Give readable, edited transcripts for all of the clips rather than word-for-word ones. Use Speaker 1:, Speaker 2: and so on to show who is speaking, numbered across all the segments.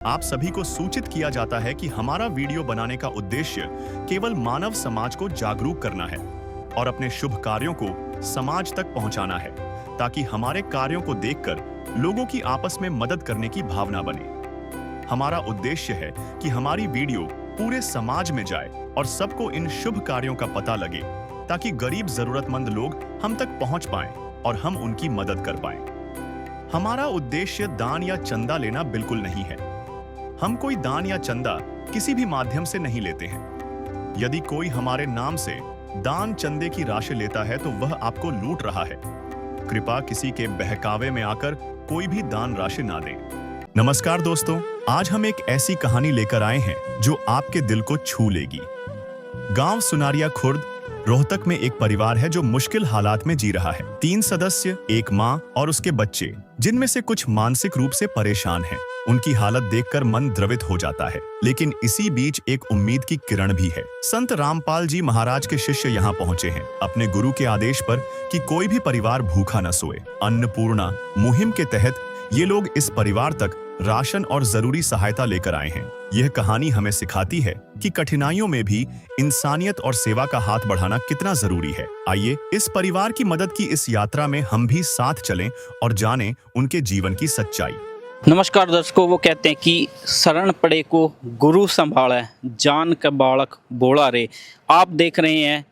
Speaker 1: आप सभी को सूचित किया जाता है कि हमारा वीडियो बनाने का उद्देश्य केवल मानव समाज को जागरूक करना है और अपने शुभ कार्यों को समाज तक पहुंचाना है, ताकि हमारे कार्यों को देखकर लोगों की आपस में मदद करने की भावना बने। हमारा उद्देश्य है कि हमारी वीडियो पूरे समाज में जाए और सबको इन शुभ कार्यों का पता लगे, ताकि गरीब जरूरतमंद लोग हम तक पहुंच पाएं और हम उनकी मदद कर पाएं। हमारा उद्देश्य दान या चंदा लेना बिल्कुल नहीं है। हम कोई दान या चंदा किसी भी माध्यम से नहीं लेते हैं। यदि कोई हमारे नाम से दान चंदे की राशि लेता है तो वह आपको लूट रहा है। कृपया किसी के बहकावे में आकर कोई भी दान राशि ना दें। नमस्कार दोस्तों, आज हम एक ऐसी कहानी लेकर आए हैं जो आपके दिल को छू लेगी। गांव सुनारिया खुर्द, रोहतक में एक परिवार है जो मुश्किल हालात में जी रहा है। 3 सदस्य, एक माँ और उसके बच्चे, जिनमें से कुछ मानसिक रूप से परेशान हैं। उनकी हालत देखकर मन द्रवित हो जाता है, लेकिन इसी बीच एक उम्मीद की किरण भी है। संत रामपाल जी महाराज के शिष्य यहाँ पहुँचे हैं अपने गुरु के आदेश पर कि कोई भी परिवार भूखा न सोए। अन्नपूर्णा मुहिम के तहत ये लोग इस परिवार तक राशन और जरूरी सहायता लेकर आए हैं। यह कहानी हमें सिखाती है कि कठिनाइयों में भी इंसानियत और सेवा का हाथ बढ़ाना कितना जरूरी है। आइए इस परिवार की मदद की इस यात्रा में हम भी साथ चलें और जानें उनके जीवन की सच्चाई।
Speaker 2: नमस्कार दर्शकों, वो कहते हैं कि शरण पड़े को गुरु संभाले, जान का बालक बोला रे। आप देख रहे हैं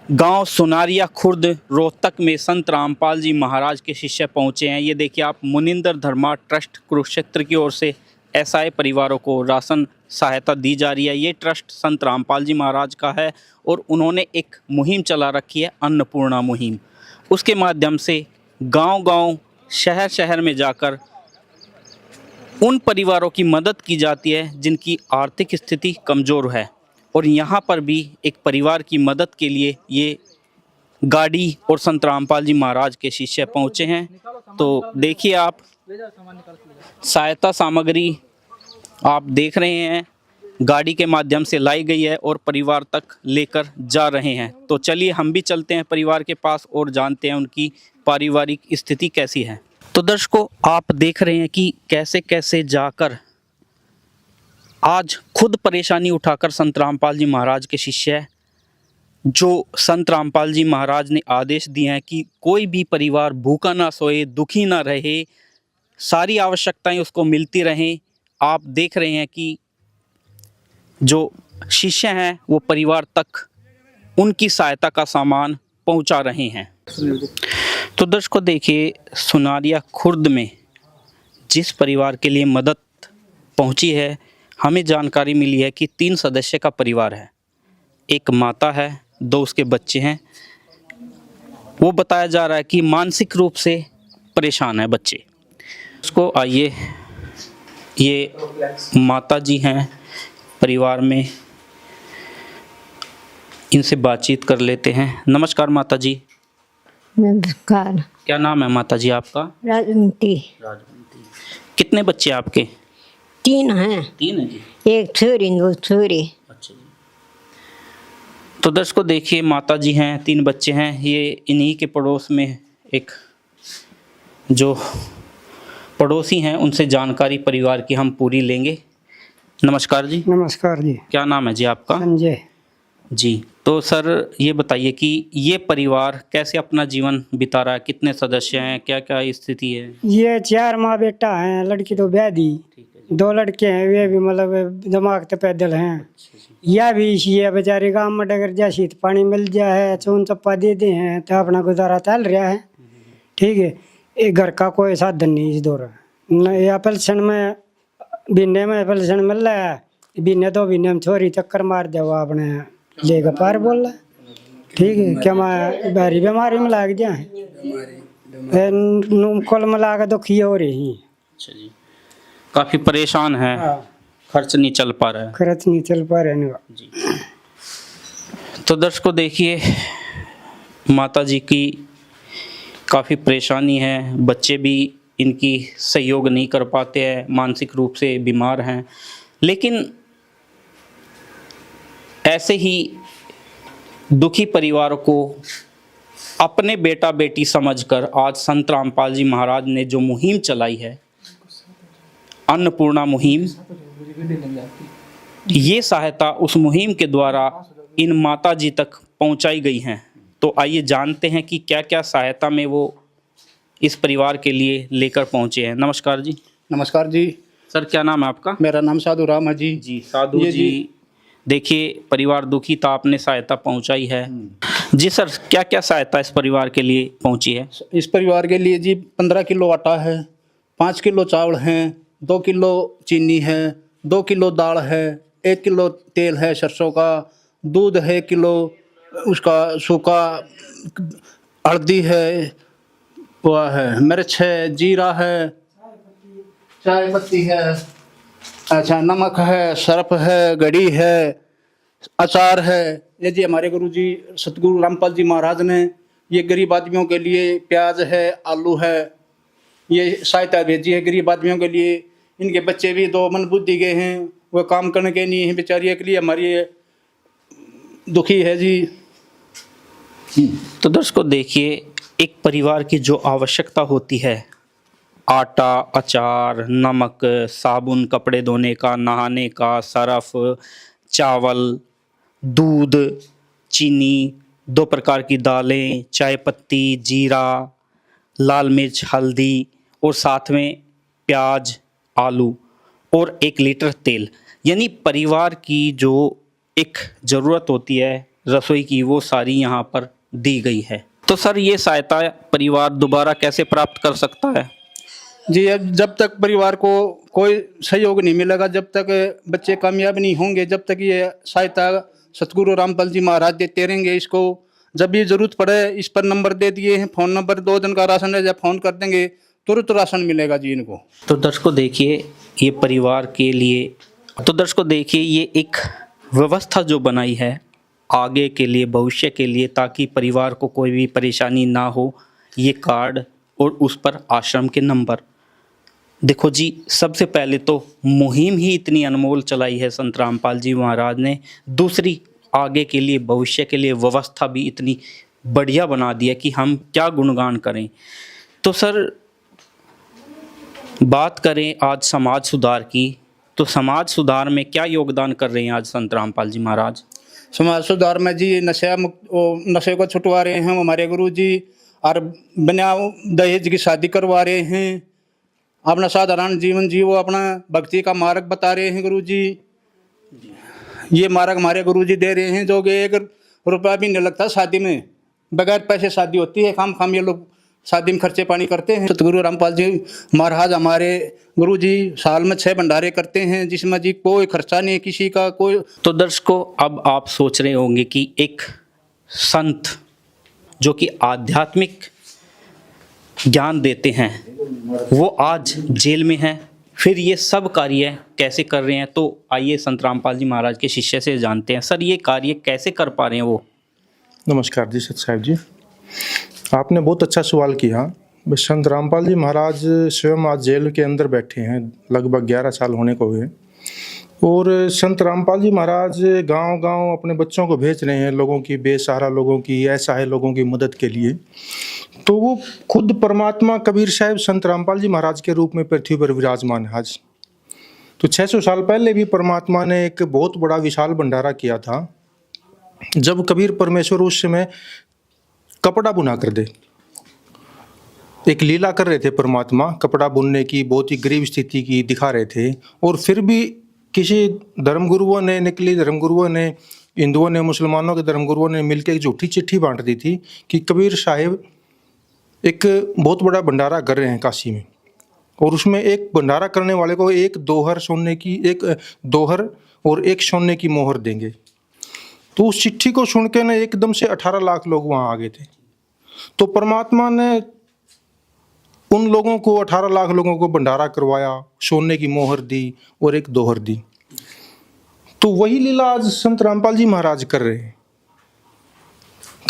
Speaker 2: गांव सुनारिया खुर्द, रोहतक में संत रामपाल जी महाराज के शिष्य पहुंचे हैं। ये देखिए आप, मुनिंदर धर्मा ट्रस्ट कुरुक्षेत्र की ओर से असहाय परिवारों को राशन सहायता दी जा रही है। ये ट्रस्ट संत रामपाल जी महाराज का है और उन्होंने एक मुहिम चला रखी है, अन्नपूर्णा मुहिम। उसके माध्यम से गांव-गांव, शहर-शहर में जाकर उन परिवारों की मदद की जाती है जिनकी आर्थिक स्थिति कमज़ोर है। और यहाँ पर भी एक परिवार की मदद के लिए ये गाड़ी और संत रामपाल जी महाराज के शिष्य पहुँचे हैं। तो देखिए आप, सहायता सामग्री आप देख रहे हैं गाड़ी के माध्यम से लाई गई है और परिवार तक लेकर जा रहे हैं। तो चलिए हम भी चलते हैं परिवार के पास और जानते हैं उनकी पारिवारिक स्थिति कैसी है। तो दर्शकों, आप देख रहे हैं कि कैसे कैसे जाकर आज खुद परेशानी उठाकर संत रामपाल जी महाराज के शिष्य, जो संत रामपाल जी महाराज ने आदेश दिए हैं कि कोई भी परिवार भूखा ना सोए, दुखी ना रहे, सारी आवश्यकताएं उसको मिलती रहें। आप देख रहे हैं कि जो शिष्य हैं वो परिवार तक उनकी सहायता का सामान पहुंचा रहे हैं। तो दर्शकों देखिए, सुनारिया खुर्द में जिस परिवार के लिए मदद पहुंची है, हमें जानकारी मिली है कि 3 सदस्य का परिवार है। एक माता है, 2 उसके बच्चे हैं। वो बताया जा रहा है कि मानसिक रूप से परेशान है बच्चे। उसको आइए, ये माता जी हैं परिवार में, इनसे बातचीत कर लेते हैं। नमस्कार माता जी।
Speaker 3: नमस्कार।
Speaker 2: क्या नाम है माता जी आपका?
Speaker 3: राजमती।
Speaker 2: कितने बच्चे आपके?
Speaker 3: 3 हैं।
Speaker 2: 3 है जी।
Speaker 3: एक छोरी 2 छोरी।
Speaker 2: अच्छा जी। तो दर्शकों देखिए, माता जी हैं, 3 बच्चे हैं। ये इन्हीं के पड़ोस में एक जो पड़ोसी हैं उनसे जानकारी परिवार की हम पूरी लेंगे। नमस्कार जी।
Speaker 4: नमस्कार जी।
Speaker 2: क्या नाम है जी आपका?
Speaker 4: संजय
Speaker 2: जी। तो सर ये बताइए कि ये परिवार कैसे अपना जीवन बिता रहा है, कितने सदस्य हैं, क्या क्या स्थिति है?
Speaker 4: ये 4 माँ बेटा हैं, लड़की तो ब्याह दी। 2 लड़के हैं, वे भी मतलब दिमाग तो पैदल हैं। यह भी इसी है बेचारे, गाँव में अगर जैसी पानी मिल जाए, चून चप्पा दे दे हैं तो अपना गुजारा चल रहा है। ठीक है, एक घर का कोई साधन नहीं इस दौर में। या पेंशन में बीने में पेंशन मिल रहा है, बीने 2 महीने में छोरी चक्कर मार दे, वो अपने लेगा पार बोल रहा है। ठीक है, क्या मैं बारी बीमारी में लाग जाए, कुल मिला के दुखी हो रही।
Speaker 2: अच्छा जी, काफ़ी परेशान है। खर्च नहीं चल पा रहा है।
Speaker 4: खर्च नहीं चल पा रहे हैं
Speaker 2: जी। तो दर्शकों देखिए, माता जी की काफ़ी परेशानी है, बच्चे भी इनकी सहयोग नहीं कर पाते हैं, मानसिक रूप से बीमार हैं। लेकिन ऐसे ही दुखी परिवारों को अपने बेटा बेटी समझकर आज संत रामपाल जी महाराज ने जो मुहिम चलाई है, अन्नपूर्णा मुहिम, ये सहायता उस मुहिम के द्वारा इन माता जी तक पहुंचाई गई हैं। तो आइए जानते हैं कि क्या क्या सहायता में वो इस परिवार के लिए लेकर पहुंचे हैं। नमस्कार जी।
Speaker 5: नमस्कार जी।
Speaker 2: सर, क्या नाम है आपका?
Speaker 5: मेरा नाम साधु राम है जी।
Speaker 2: जी साधु
Speaker 5: ये
Speaker 2: जी, देखिए परिवार दुखी था, आपने सहायता पहुंचाई है। जी सर, क्या क्या सहायता इस परिवार के लिए पहुंची है?
Speaker 5: इस परिवार के लिए जी 15 किलो आटा है, 5 किलो चावल हैं, 2 किलो चीनी है, 2 किलो दाल है, 1 किलो तेल है सरसों का, दूध है 1 किलो, उसका सूखा हल्दी है, वह है मिर्च है, जीरा है, चाय पत्ती है, अच्छा नमक है, सर्फ है, घड़ी है, अचार है। ये जी हमारे गुरु जी सतगुरु रामपाल जी महाराज ने ये गरीब आदमियों के लिए प्याज है, आलू है, ये सहायता भेजी है गरीब आदमियों के लिए। इनके बच्चे भी 2 मन बुद्धि गए हैं, वह काम करने के नहीं है बेचारी, के लिए हमारी दुखी है जी।
Speaker 2: तो दर्शकों देखिए, एक परिवार की जो आवश्यकता होती है, आटा, अचार, नमक, साबुन, कपड़े धोने का, नहाने का, सरफ, चावल, दूध, चीनी, 2 प्रकार की दालें, चाय पत्ती, जीरा, लाल मिर्च, हल्दी और साथ में प्याज, आलू और 1 लीटर तेल, यानी परिवार की जो एक ज़रूरत होती है रसोई की, वो सारी यहाँ पर दी गई है। तो सर, ये सहायता परिवार दोबारा कैसे प्राप्त कर सकता है?
Speaker 5: जी, अब जब तक परिवार को कोई सहयोग नहीं मिलेगा, जब तक बच्चे कामयाब नहीं होंगे, जब तक ये सहायता सतगुरु रामपाल जी महाराज देते रहेंगे इसको। जब भी जरूरत पड़े, इस पर नंबर दे दिए हैं, फ़ोन नंबर, 2 दिन का राशन है, जब फ़ोन कर देंगे तुरंत राशन मिलेगा जी इनको।
Speaker 2: तो दर्शकों देखिए, ये परिवार के लिए, तो दर्शकों देखिए, ये एक व्यवस्था जो बनाई है आगे के लिए, भविष्य के लिए, ताकि परिवार को कोई भी परेशानी ना हो। ये कार्ड और उस पर आश्रम के नंबर। देखो जी, सबसे पहले तो मुहिम ही इतनी अनमोल चलाई है संत रामपाल जी महाराज ने, दूसरी आगे के लिए, भविष्य के लिए व्यवस्था भी इतनी बढ़िया बना दी है कि हम क्या गुणगान करें। तो सर, बात करें आज समाज सुधार की, तो समाज सुधार में क्या योगदान कर रहे हैं आज संत रामपाल जी महाराज?
Speaker 5: समाज सुधार में जी नशे को छुटवा रहे हैं हमारे गुरु जी, और बिना दहेज की शादी करवा रहे हैं, अपना साधारण जीवन जीवो, अपना भक्ति का मार्ग बता रहे हैं गुरु जी। ये मार्ग हमारे गुरु जी दे रहे हैं, जो कि 1 रुपया भी नहीं लगता शादी में, बगैर पैसे शादी होती है, खाम ये लोग शादी में खर्चे पानी करते हैं। सतगुरु रामपाल जी महाराज हमारे गुरु जी साल में 6 भंडारे करते हैं, जिसमें जी कोई खर्चा नहीं है किसी का, कोई।
Speaker 2: तो दर्शकों, अब आप सोच रहे होंगे कि एक संत जो कि आध्यात्मिक ज्ञान देते हैं, वो आज जेल में हैं, फिर ये सब कार्य कैसे कर रहे हैं? तो आइए संत रामपाल जी महाराज के शिष्य से जानते हैं। सर, ये कार्य कैसे कर पा रहे हैं वो?
Speaker 6: नमस्कार जी सत साहब जी, आपने बहुत अच्छा सवाल किया। संत रामपाल जी महाराज स्वयं आज जेल के अंदर बैठे हैं, लगभग 11 साल होने को हुए, और संत रामपाल जी महाराज गांव-गांव अपने बच्चों को भेज रहे हैं, लोगों की, बेसहारा लोगों की, असहाय लोगों की मदद के लिए। तो वो खुद परमात्मा कबीर साहब संत रामपाल जी महाराज के रूप में पृथ्वी पर विराजमान है आज। तो 600 साल पहले भी परमात्मा ने एक बहुत बड़ा विशाल भंडारा किया था, जब कबीर परमेश्वर उस समय कपड़ा बुना कर दे, एक लीला कर रहे थे परमात्मा, कपड़ा बुनने की, बहुत ही गरीब स्थिति की दिखा रहे थे। और फिर भी किसी धर्मगुरुओं ने, निकली धर्मगुरुओं ने, हिंदुओं ने, मुसलमानों के धर्मगुरुओं ने मिलकर एक झूठी चिट्ठी बांट दी थी कि कबीर साहिब एक बहुत बड़ा भंडारा कर रहे हैं काशी में, और उसमें एक भंडारा करने वाले को 1 दोहर सोने की, 1 दोहर और 1 सोने की मोहर देंगे। तो उस चिट्ठी को सुन के ना एकदम से 18 लाख लोग वहाँ आ गए थे। तो परमात्मा ने उन लोगों को, 18 लाख लोगों को भंडारा करवाया, सोने की मोहर दी और 1 दोहर दी। तो वही लीला आज संत रामपाल जी महाराज कर रहे हैं।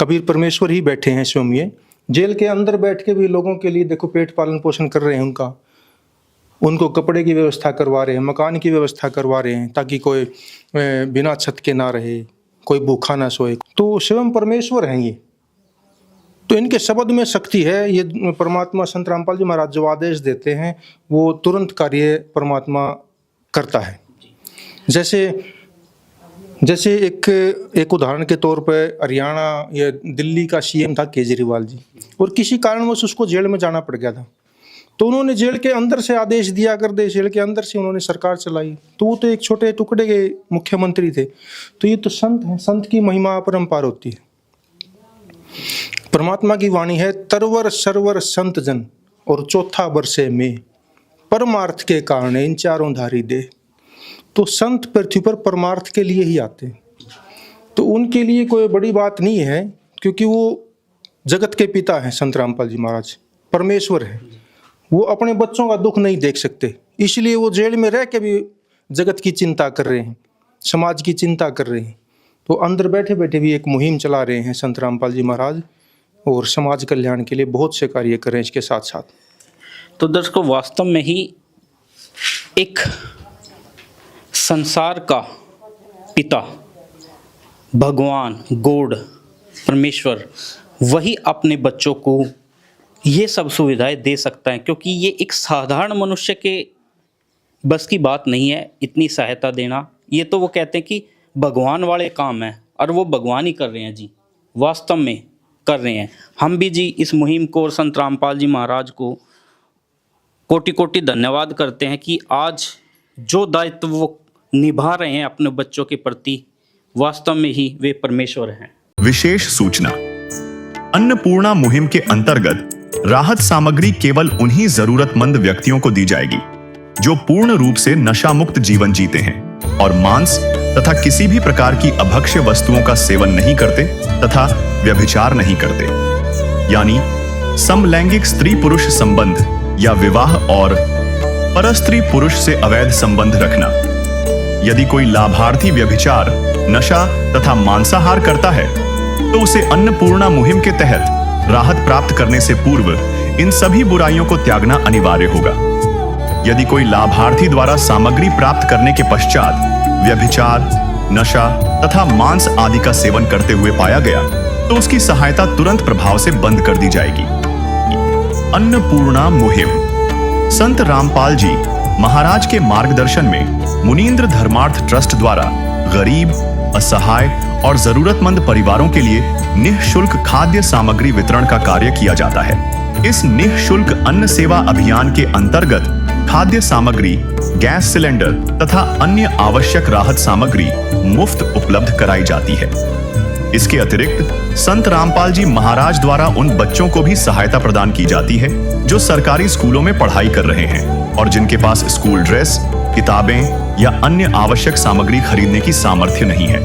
Speaker 6: कबीर परमेश्वर ही बैठे हैं स्वयं, ये जेल के अंदर बैठ के भी लोगों के लिए देखो पेट पालन पोषण कर रहे हैं उनका, उनको कपड़े की व्यवस्था करवा रहे हैं, मकान की व्यवस्था करवा रहे हैं, ताकि कोई बिना छत के ना रहे, कोई भूखा ना सोए। तो स्वयं परमेश्वर हैं ये, तो इनके शब्द में शक्ति है। ये परमात्मा संत रामपाल जी महाराज जो आदेश देते हैं वो तुरंत कार्य परमात्मा करता है। जैसे एक उदाहरण के तौर पर हरियाणा या दिल्ली का सीएम था केजरीवाल जी, और किसी कारणवश उसको जेल में जाना पड़ गया था, तो उन्होंने जेल के अंदर से आदेश दिया कर दे, जेल के अंदर से उन्होंने सरकार चलाई। तो वो तो एक छोटे टुकड़े के मुख्यमंत्री थे। तो ये तो संत हैं, संत की महिमा अपरंपार होती है। परमात्मा की वाणी है, तरवर सरवर संत जन और चौथा बरसे में परमार्थ के कारण इन चारों धारी दे। तो संत पृथ्वी पर परमार्थ के लिए ही आते हैं। तो उनके लिए कोई बड़ी बात नहीं है, क्योंकि वो जगत के पिता हैं। संत रामपाल जी महाराज परमेश्वर हैं, वो अपने बच्चों का दुख नहीं देख सकते, इसलिए वो जेल में रह के भी जगत की चिंता कर रहे हैं, समाज की चिंता कर रहे हैं। तो अंदर बैठे बैठे भी एक मुहिम चला रहे हैं संत रामपाल जी महाराज, और समाज कल्याण के लिए बहुत से कार्य कर रहे हैं इसके साथ साथ।
Speaker 2: तो दर्शकों, वास्तव में ही एक संसार का पिता भगवान गॉड परमेश्वर वही अपने बच्चों को ये सब सुविधाएं दे सकता है, क्योंकि ये एक साधारण मनुष्य के बस की बात नहीं है इतनी सहायता देना। ये तो वो कहते हैं कि भगवान वाले काम है, और वो भगवान ही कर रहे हैं जी, वास्तव में कर रहे हैं। हम भी जी इस मुहिम को और संत रामपाल जी महाराज को कोटि कोटि धन्यवाद करते हैं कि आज जो दायित्व वो निभा रहे हैं अपने बच्चों के प्रति, वास्तव में ही वे परमेश्वर हैं।
Speaker 1: विशेष सूचना, अन्नपूर्णा मुहिम के अंतर्गत राहत सामग्री केवल उन्हीं जरूरतमंद व्यक्तियों को दी जाएगी जो पूर्ण रूप से नशा मुक्त जीवन जीते हैं और मांस तथा किसी भी प्रकार की अभक्ष्य वस्तुओं का सेवन नहीं करते तथा व्यभिचार नहीं करते, यानी समलैंगिक स्त्री पुरुष संबंध या विवाह और परस्त्री पुरुष से अवैध संबंध रखना। यदि कोई लाभार्थी व्यभिचार, नशा तथा मांसाहार करता है तो उसे अन्नपूर्णा मुहिम के तहत राहत प्राप्त करने से पूर्व इन सभी बुराइयों को त्यागना अनिवार्य होगा। यदि कोई लाभार्थी द्वारा सामग्री प्राप्त करने के पश्चात व्यभिचार, नशा तथा मांस आदि का सेवन करते हुए पाया गया तो उसकी सहायता तुरंत प्रभाव से बंद कर दी जाएगी। अन्नपूर्णा मुहिम संत रामपाल जी महाराज के मार्गदर्शन में मुनींद्र धर्मार्थ ट्रस्ट द्वारा गरीब, असहाय और जरूरतमंद परिवारों के लिए निःशुल्क खाद्य सामग्री वितरण का कार्य किया जाता है। इस निःशुल्क अन्न सेवा अभियान के अंतर्गत खाद्य सामग्री, गैस सिलेंडर तथा अन्य आवश्यक राहत सामग्री मुफ्त उपलब्ध कराई जाती है। इसके अतिरिक्त संत रामपाल जी महाराज द्वारा उन बच्चों को भी सहायता प्रदान की जाती है जो सरकारी स्कूलों में पढ़ाई कर रहे हैं और जिनके पास स्कूल ड्रेस, किताबें या अन्य आवश्यक सामग्री खरीदने की सामर्थ्य नहीं है।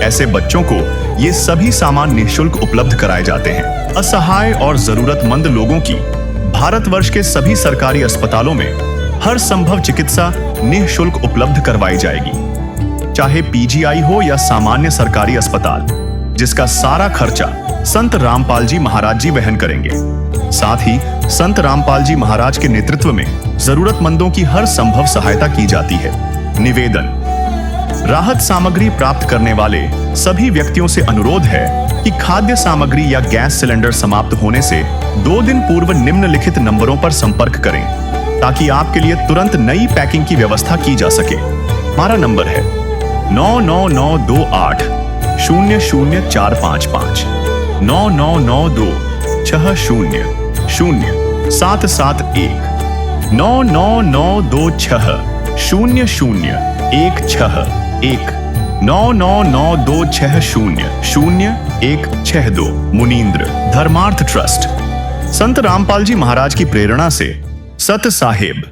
Speaker 1: ऐसे बच्चों को ये सभी सामान निःशुल्क उपलब्ध कराए जाते हैं। असहाय और जरूरतमंद लोगों की भारतवर्ष के सभी सरकारी अस्पतालों में हर संभव चिकित्सा निःशुल्क उपलब्ध करवाई जाएगी, चाहे पीजीआई हो या सामान्य सरकारी अस्पताल, जिसका सारा खर्चा संत रामपाल जी महाराज जी वहन करेंगे। साथ ही संत रामपाल जी महाराज के नेतृत्व में जरूरतमंदों की हर संभव सहायता की जाती है। निवेदन, राहत सामग्री प्राप्त करने वाले सभी व्यक्तियों से अनुरोध है कि खाद्य सामग्री या गैस सिलेंडर समाप्त होने से 2 दिन पूर्व निम्नलिखित नंबरों पर संपर्क करें ताकि आपके लिए तुरंत नई पैकिंग की व्यवस्था की जा सके। हमारा नंबर है 99928 00455 9992 60 0771 99926 0016 99926000162 मुनींद्र धर्मार्थ ट्रस्ट। संत रामपाल जी महाराज की प्रेरणा से सत साहिब